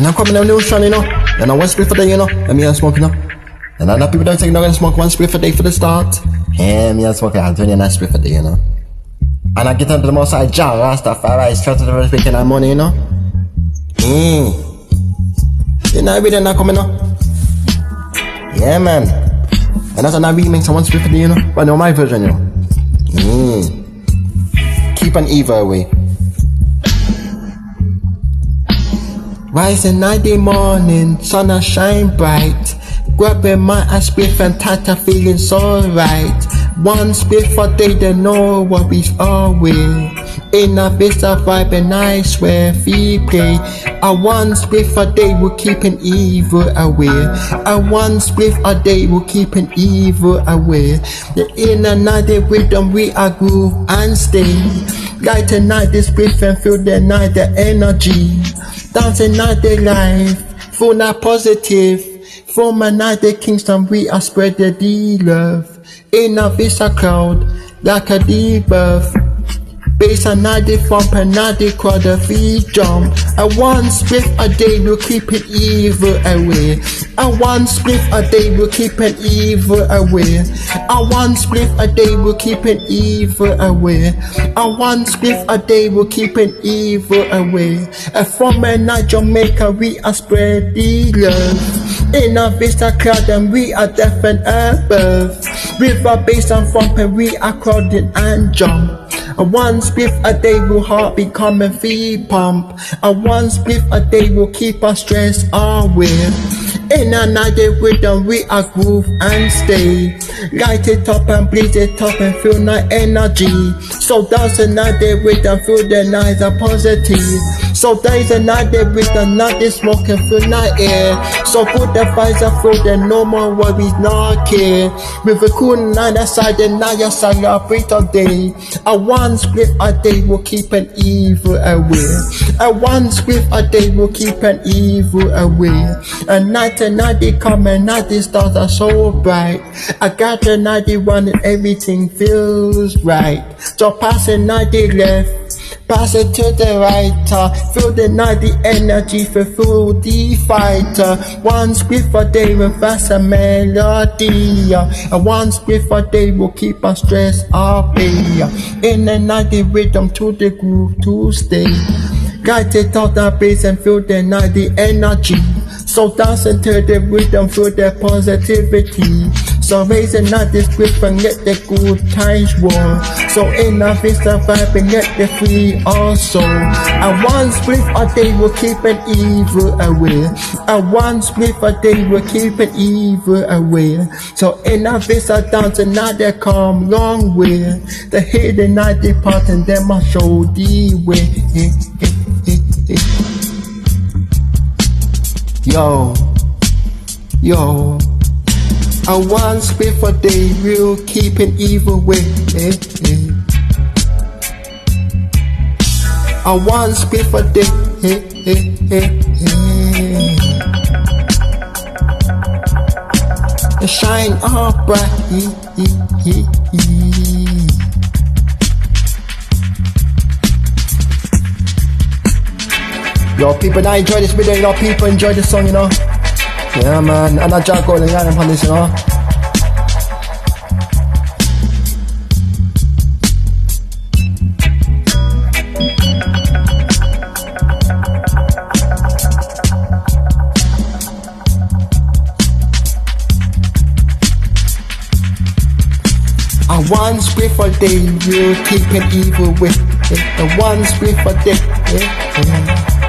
And I'm coming down the ocean, you know. And I one spliff a day, you know. And me and smoke, you know. And other people don't think they're gonna smoke one spliff a day for the start. Yeah, me and smoke a 29 spliff a day, you know. And I get into the most side jar, Rastafari, straight to the first making that money, you know. You know, every day not coming, you know. Yeah, man. And that's another remix I want to spliff a day, you know. But no, my version, you know. Keep an evil away. Rising early morning, sun a shine bright. Grabbing my spliff and tata feeling so right. One spliff a day, they know what we always. In a vista vibe and I swear fee play. A one spliff a day will keep an evil away. A one spliff a day will keep an evil away. The inner night with them we are groove and stay. Light the night the spliff and feel the night the energy. Dancing night the life, full night positive. From a night the Kingston we are spread the love. In a vista cloud, like a debuff. Bass and night the thump and night the crowd the feet jump. A one spliff a day will keep an evil away. A one spliff a day will keep an evil away. A one spliff a day will keep an evil away. A one spliff a day will keep an evil away. From a night Jamaica we are spread the love. In a vista cloud and we are deaf and above. River bass and thump and we are crowding and jump. A one spliff a day will heart become a feet pump. A one spliff a day will keep our stress away. In a night rhythm we are groove and stay. Light it up and blaze it up and feel night energy. So dance the night rhythm, feel the night are positive. So days and night rhythm, not this smoke and feel night air. So put the fires through the no more worries, not care. With a cool night aside the night you celebrate all day. A one spliff a day will keep an evil away. A one spliff a day will keep an evil away. A night and night they come and night the stars are so bright. I got the 91 and everything feels right. So pass the 90 left, pass it to the right. Feel the night the energy for full the fighter. One spliff a day with fast a melody. A one spliff a day will keep our stress away. In the night the rhythm to the groove to stay. Guide it out the bass and feel the night the energy. So dance into the rhythm, feel the positivity. So raise the night the script and let the good times roll. So in a vista vibe and get the free also. A one spliff a day will keep an evil away. A one spliff a day will keep an evil away. So in a vista dance and now they come long way. The hidden night depart and them must show the way. Yo, a one spliff a day will keep an evil way. A one spliff a day. Shine all bright. Yo, people, I enjoy this video, you know, people enjoy this song, you know. Yeah, man, and I just go and learn upon this, you know. A one spliff a day will keep an evil way. A one spliff a day.